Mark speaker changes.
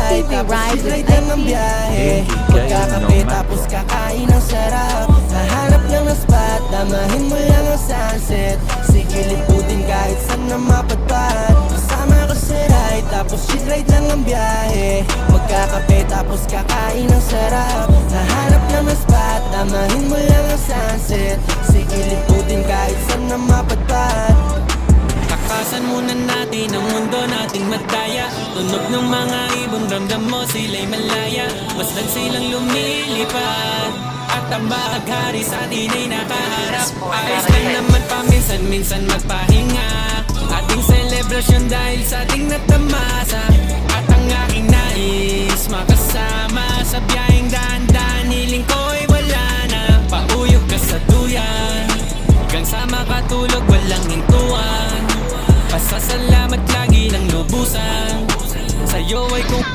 Speaker 1: ride, tapos straight lang ang biyahe. Magkakape tapos kakain ng sarap. Hahanap lang ng spot, damahin mo lang ang sunset. Sige liputin kahit saan na mapadpad. Kasama ko sa ride, tapos straight lang ang biyahe. Magkakape tapos kakain ng sarap. Hahanap lang ng spot, damahin mo lang ang sunset. Sige liputin kahit saan na mapadpad.
Speaker 2: Takasan muna natin ang mundo nating madaya. Tunog ng mga ibon, ramdam mo sila'y malaya. Masdan silang lumilipad at ang bahaghari sa atin ay nakaharap. Ayos lang naman paminsan-minsan magpahinga. Ating selebrasyon dahil sa ating natamasa. At ang aking nais makasama sa biyaheng daan-daan. Hiling ko'y wala na, pauyog ka sa duyan. Hanggang sa makatulog walang hintuan. Pasasalamat lagi ng lubusan. Sa'yo ay kung